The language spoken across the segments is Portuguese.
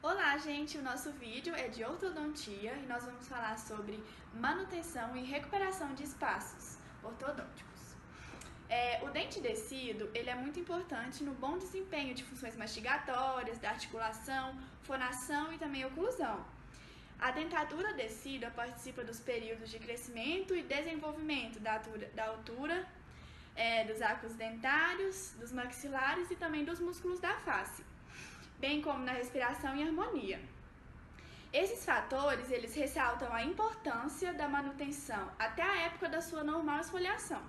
Olá, gente! O nosso vídeo é de ortodontia e nós vamos falar sobre manutenção e recuperação de espaços ortodônticos. O dente descido ele é muito importante no bom desempenho de funções mastigatórias, da articulação, fonação e também oclusão. A dentadura descida participa dos períodos de crescimento e desenvolvimento da altura dos arcos dentários, dos maxilares e também dos músculos da face, bem como na respiração e harmonia. Esses fatores, eles ressaltam a importância da manutenção até a época da sua normal esfoliação.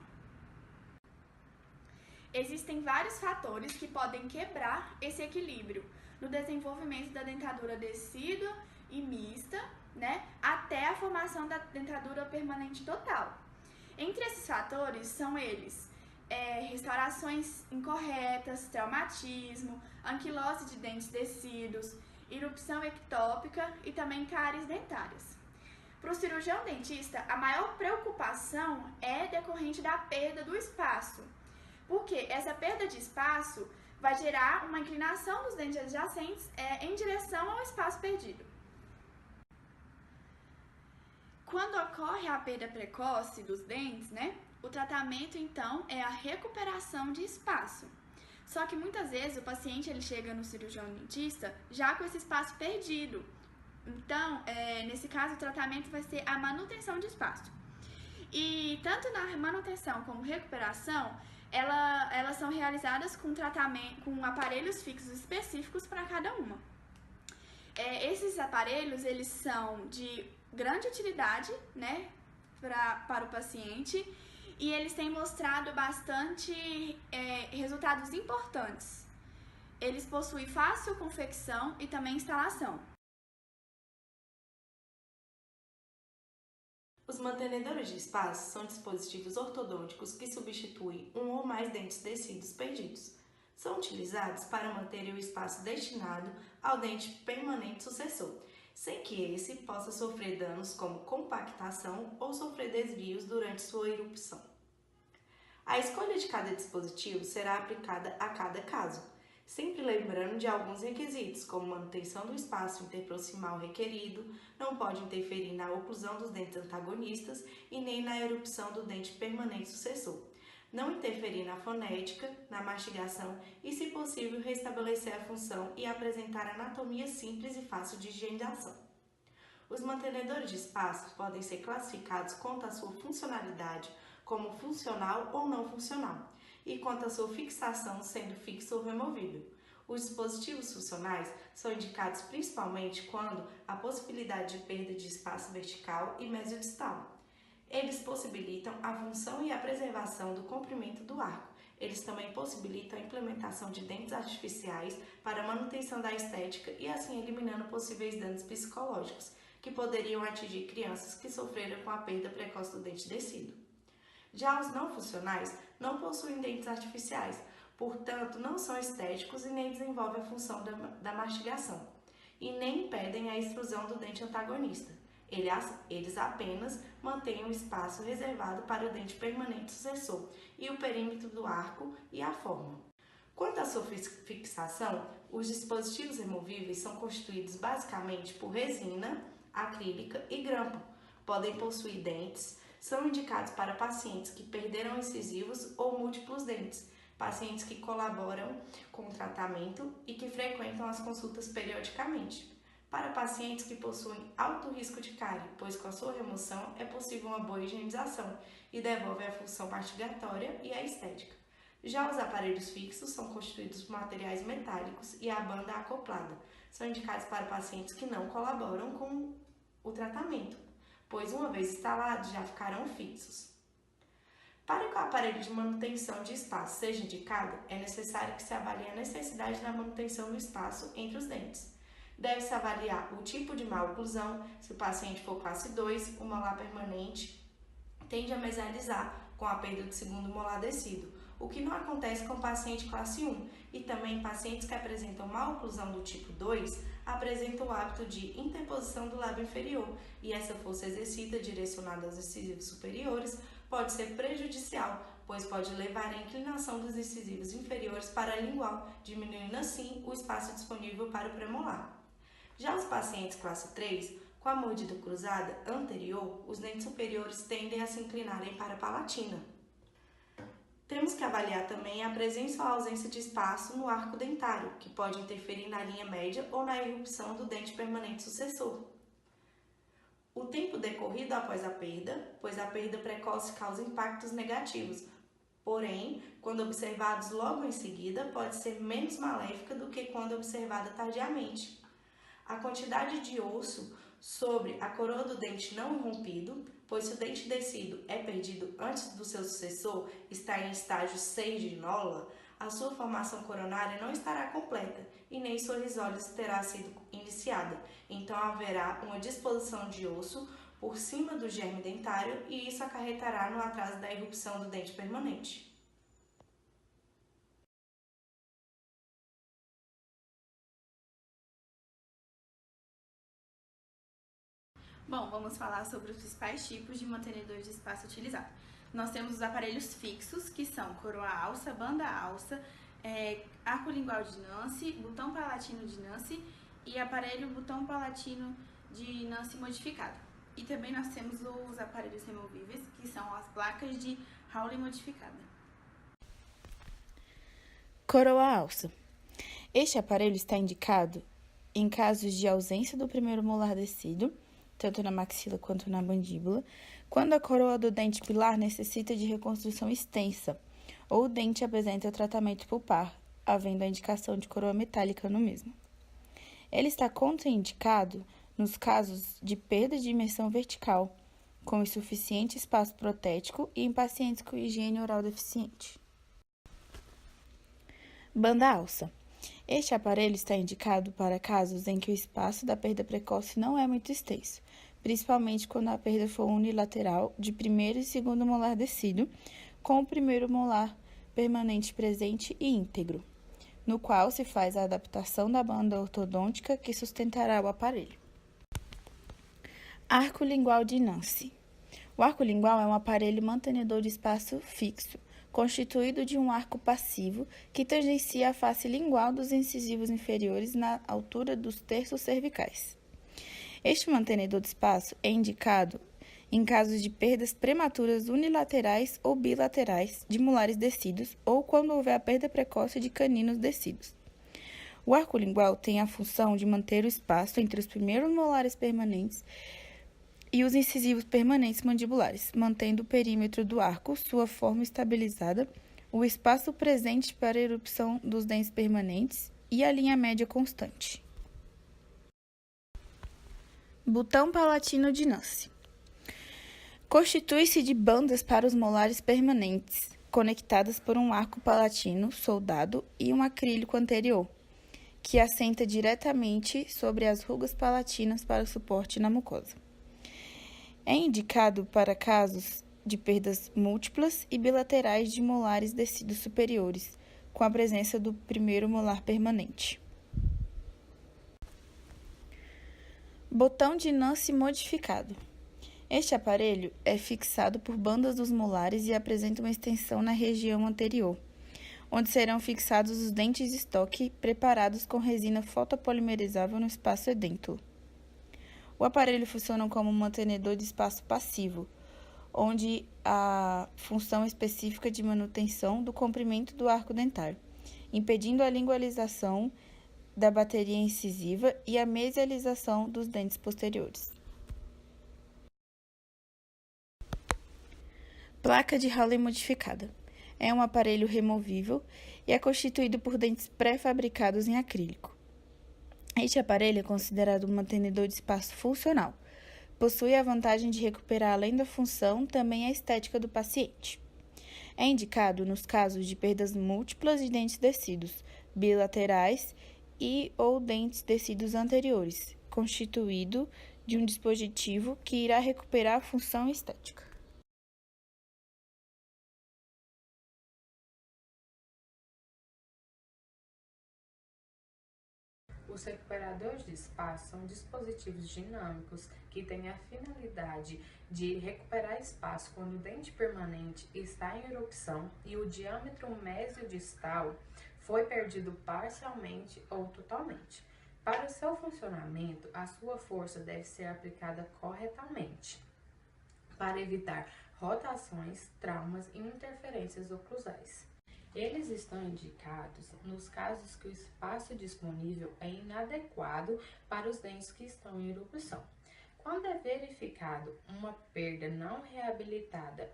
Existem vários fatores que podem quebrar esse equilíbrio no desenvolvimento da dentadura decida e mista, até a formação da dentadura permanente total. Entre esses fatores são eles: restaurações incorretas, traumatismo, anquilose de dentes descidos, erupção ectópica e também cáries dentárias. Para o cirurgião dentista, a maior preocupação é decorrente da perda do espaço, porque essa perda de espaço vai gerar uma inclinação dos dentes adjacentes em direção ao espaço perdido. Quando ocorre a perda precoce dos dentes, o tratamento então é a recuperação de espaço. Só que muitas vezes o paciente ele chega no cirurgião dentista já com esse espaço perdido. Então, nesse caso, o tratamento vai ser a manutenção de espaço. E tanto na manutenção como recuperação, elas são realizadas com aparelhos fixos específicos para cada uma. Esses aparelhos, eles são de grande utilidade, para o paciente, e eles têm mostrado bastante resultados importantes. Eles possuem fácil confecção e também instalação. Os mantenedores de espaço são dispositivos ortodônticos que substituem um ou mais dentes descidos perdidos. São utilizados para manter o espaço destinado ao dente permanente sucessor, sem que esse possa sofrer danos como compactação ou sofrer desvios durante sua erupção. A escolha de cada dispositivo será aplicada a cada caso, sempre lembrando de alguns requisitos, como manutenção do espaço interproximal requerido, não pode interferir na oclusão dos dentes antagonistas e nem na erupção do dente permanente sucessor. Não interferir na fonética, na mastigação e, se possível, restabelecer a função e apresentar anatomia simples e fácil de higienização. Os mantenedores de espaço podem ser classificados quanto à sua funcionalidade, como funcional ou não funcional, e quanto à sua fixação, sendo fixo ou removível. Os dispositivos funcionais são indicados principalmente quando há possibilidade de perda de espaço vertical e mesiodistal. Eles possibilitam a função e a preservação do comprimento do arco. Eles também possibilitam a implementação de dentes artificiais para a manutenção da estética e assim eliminando possíveis danos psicológicos que poderiam atingir crianças que sofreram com a perda precoce do dente descido. Já os não funcionais não possuem dentes artificiais, portanto não são estéticos e nem desenvolvem a função da mastigação, e nem impedem a extrusão do dente antagonista. Eles apenas mantêm um espaço reservado para o dente permanente sucessor e o perímetro do arco e a forma. Quanto à sua fixação, os dispositivos removíveis são constituídos basicamente por resina, acrílica e grampo. Podem possuir dentes, são indicados para pacientes que perderam incisivos ou múltiplos dentes, pacientes que colaboram com o tratamento e que frequentam as consultas periodicamente. Para pacientes que possuem alto risco de cárie, pois com a sua remoção é possível uma boa higienização e devolve a função mastigatória e a estética. Já os aparelhos fixos são constituídos por materiais metálicos e a banda acoplada. São indicados para pacientes que não colaboram com o tratamento, pois uma vez instalados já ficarão fixos. Para que o aparelho de manutenção de espaço seja indicado, é necessário que se avalie a necessidade da manutenção do espaço entre os dentes. Deve-se avaliar o tipo de má oclusão. Se o paciente for classe 2, o molar permanente tende a mesializar com a perda do segundo molar descido, o que não acontece com o paciente classe 1, e também pacientes que apresentam má oclusão do tipo 2 apresentam o hábito de interposição do lábio inferior, e essa força exercida direcionada aos incisivos superiores pode ser prejudicial, pois pode levar à inclinação dos incisivos inferiores para a lingual, diminuindo assim o espaço disponível para o premolar. Já os pacientes classe 3, com a mordida cruzada anterior, os dentes superiores tendem a se inclinarem para a palatina. Temos que avaliar também a presença ou ausência de espaço no arco dentário, que pode interferir na linha média ou na irrupção do dente permanente sucessor. O tempo decorrido após a perda, pois a perda precoce causa impactos negativos, porém, quando observados logo em seguida, pode ser menos maléfica do que quando observada tardiamente. A quantidade de osso sobre a coroa do dente não irrompido, pois se o dente descido é perdido antes do seu sucessor, está em estágio 6 de nódula, a sua formação coronária não estará completa e nem sua risólise terá sido iniciada. Então haverá uma disposição de osso por cima do germe dentário e isso acarretará no atraso da irrupção do dente permanente. Bom, vamos falar sobre os principais tipos de mantenedores de espaço utilizado. Nós temos os aparelhos fixos, que são coroa alça, banda alça, arco lingual de Nance, botão palatino de Nance e aparelho botão palatino de Nance modificado. E também nós temos os aparelhos removíveis, que são as placas de Hawley modificada. Coroa alça. Este aparelho está indicado em casos de ausência do primeiro molar descido, tanto na maxila quanto na mandíbula, quando a coroa do dente pilar necessita de reconstrução extensa, ou o dente apresenta tratamento pulpar, havendo a indicação de coroa metálica no mesmo. Ele está contraindicado nos casos de perda de imersão vertical, com insuficiente espaço protético e em pacientes com higiene oral deficiente. Banda alça. Este aparelho está indicado para casos em que o espaço da perda precoce não é muito extenso, principalmente quando a perda for unilateral de primeiro e segundo molar descido, com o primeiro molar permanente presente e íntegro, no qual se faz a adaptação da banda ortodôntica que sustentará o aparelho. Arco lingual de Nance. O arco lingual é um aparelho mantenedor de espaço fixo, constituído de um arco passivo que tangencia a face lingual dos incisivos inferiores na altura dos terços cervicais. Este mantenedor de espaço é indicado em casos de perdas prematuras unilaterais ou bilaterais de molares descidos ou quando houver a perda precoce de caninos descidos. O arco lingual tem a função de manter o espaço entre os primeiros molares permanentes e os incisivos permanentes mandibulares, mantendo o perímetro do arco, sua forma estabilizada, o espaço presente para a erupção dos dentes permanentes e a linha média constante. Botão palatino de Nance. Constitui-se de bandas para os molares permanentes, conectadas por um arco palatino soldado e um acrílico anterior, que assenta diretamente sobre as rugas palatinas para o suporte na mucosa. É indicado para casos de perdas múltiplas e bilaterais de molares descidos superiores, com a presença do primeiro molar permanente. Botão de Nance modificado. Este aparelho é fixado por bandas dos molares e apresenta uma extensão na região anterior, onde serão fixados os dentes de estoque preparados com resina fotopolimerizável no espaço edêntulo. O aparelho funciona como um mantenedor de espaço passivo, onde a função específica de manutenção do comprimento do arco dentário, impedindo a lingualização da bateria incisiva e a mesialização dos dentes posteriores. Placa de Hawley modificada. É um aparelho removível e é constituído por dentes pré-fabricados em acrílico. Este aparelho é considerado um mantenedor de espaço funcional. Possui a vantagem de recuperar, além da função, também a estética do paciente. É indicado nos casos de perdas múltiplas de dentes descidos, bilaterais e ou dentes descidos anteriores, constituído de um dispositivo que irá recuperar a função estética. Os recuperadores de espaço são dispositivos dinâmicos que têm a finalidade de recuperar espaço quando o dente permanente está em erupção e o diâmetro mesiodistal foi perdido parcialmente ou totalmente. Para o seu funcionamento, a sua força deve ser aplicada corretamente, para evitar rotações, traumas e interferências oclusais. Eles estão indicados nos casos que o espaço disponível é inadequado para os dentes que estão em erupção. Quando é verificado uma perda não reabilitada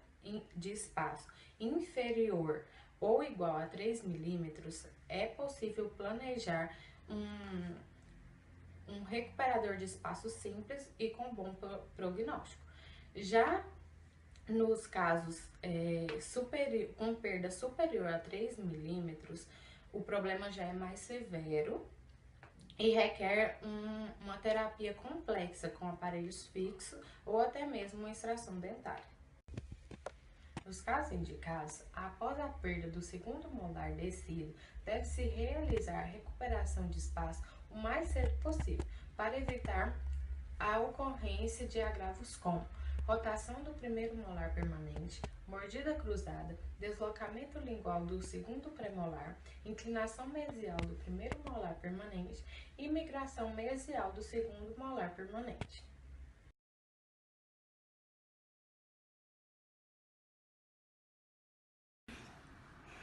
de espaço inferior ou igual a 3 milímetros, é possível planejar um recuperador de espaço simples e com bom prognóstico. Já nos casos com perda superior a 3 milímetros, o problema já é mais severo e requer uma terapia complexa com aparelhos fixos ou até mesmo uma extração dentária. Nos casos indicados, após a perda do segundo molar descido, deve-se realizar a recuperação de espaço o mais cedo possível, para evitar a ocorrência de agravos como rotação do primeiro molar permanente, mordida cruzada, deslocamento lingual do segundo premolar, inclinação mesial do primeiro molar permanente e migração mesial do segundo molar permanente.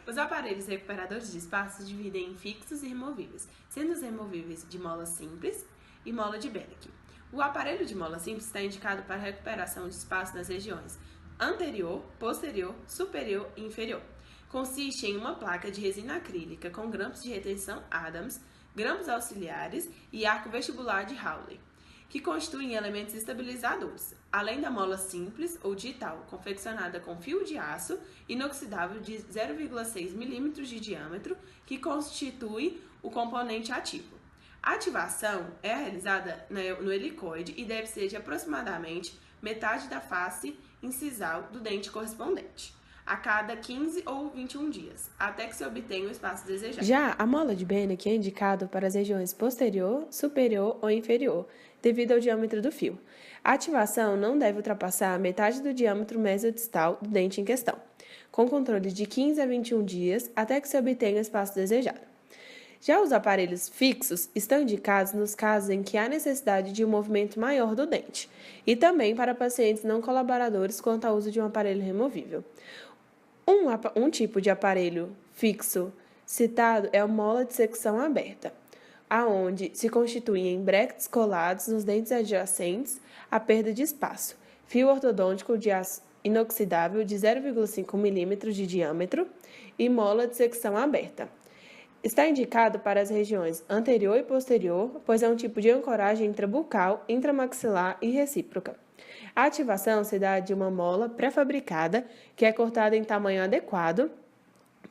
Os aparelhos recuperadores de espaço se dividem em fixos e removíveis, sendo os removíveis de mola simples e mola de Benecke. O aparelho de mola simples está indicado para a recuperação de espaço nas regiões anterior, posterior, superior e inferior. Consiste em uma placa de resina acrílica com grampos de retenção Adams, grampos auxiliares e arco vestibular de Hawley, que constituem elementos estabilizadores, além da mola simples ou digital, confeccionada com fio de aço inoxidável de 0,6 mm de diâmetro, que constitui o componente ativo. A ativação é realizada no helicoide e deve ser de aproximadamente metade da face incisal do dente correspondente, a cada 15 ou 21 dias, até que se obtenha o espaço desejado. Já a mola de Benecke é indicada para as regiões posterior, superior ou inferior, devido ao diâmetro do fio. A ativação não deve ultrapassar a metade do diâmetro mesodistal do dente em questão, com controle de 15 a 21 dias, até que se obtenha o espaço desejado. Já os aparelhos fixos estão indicados nos casos em que há necessidade de um movimento maior do dente, e também para pacientes não colaboradores quanto ao uso de um aparelho removível. Um tipo de aparelho fixo citado é a mola de secção aberta, aonde se constituem brackets colados nos dentes adjacentes à perda de espaço, fio ortodôntico de aço inoxidável de 0,5 mm de diâmetro e mola de secção aberta. Está indicado para as regiões anterior e posterior, pois é um tipo de ancoragem intrabucal, intramaxilar e recíproca. A ativação se dá de uma mola pré-fabricada, que é cortada em tamanho adequado,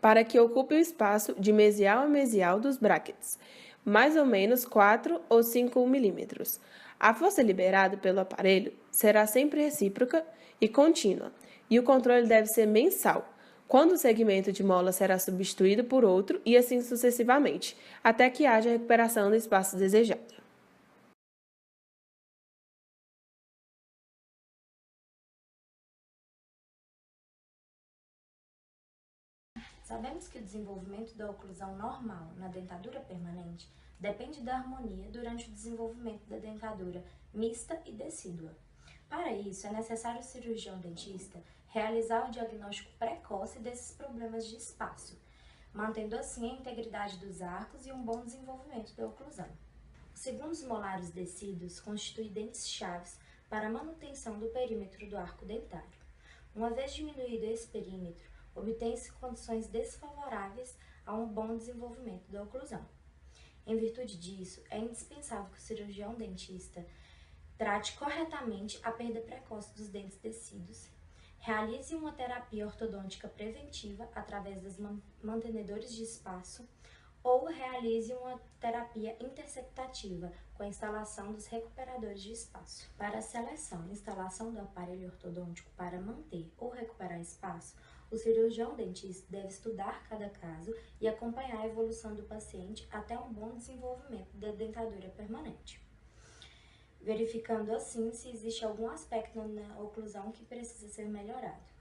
para que ocupe o espaço de mesial a mesial dos brackets, mais ou menos 4 ou 5 milímetros. A força liberada pelo aparelho será sempre recíproca e contínua, e o controle deve ser mensal, quando o segmento de mola será substituído por outro e assim sucessivamente, até que haja a recuperação do espaço desejado. Sabemos que o desenvolvimento da oclusão normal na dentadura permanente depende da harmonia durante o desenvolvimento da dentadura mista e decídua. Para isso, é necessário o cirurgião dentista realizar o diagnóstico precoce desses problemas de espaço, mantendo assim a integridade dos arcos e um bom desenvolvimento da oclusão. Os segundos molares descidos constituem dentes chaves para a manutenção do perímetro do arco dentário. Uma vez diminuído esse perímetro, obtém-se condições desfavoráveis a um bom desenvolvimento da oclusão. Em virtude disso, é indispensável que o cirurgião dentista trate corretamente a perda precoce dos dentes descidos, realize uma terapia ortodôntica preventiva através dos mantenedores de espaço ou realize uma terapia interseptativa com a instalação dos recuperadores de espaço. Para a seleção e instalação do aparelho ortodôntico para manter ou recuperar espaço, o cirurgião dentista deve estudar cada caso e acompanhar a evolução do paciente até um bom desenvolvimento da dentadura permanente, verificando assim se existe algum aspecto na oclusão que precisa ser melhorado.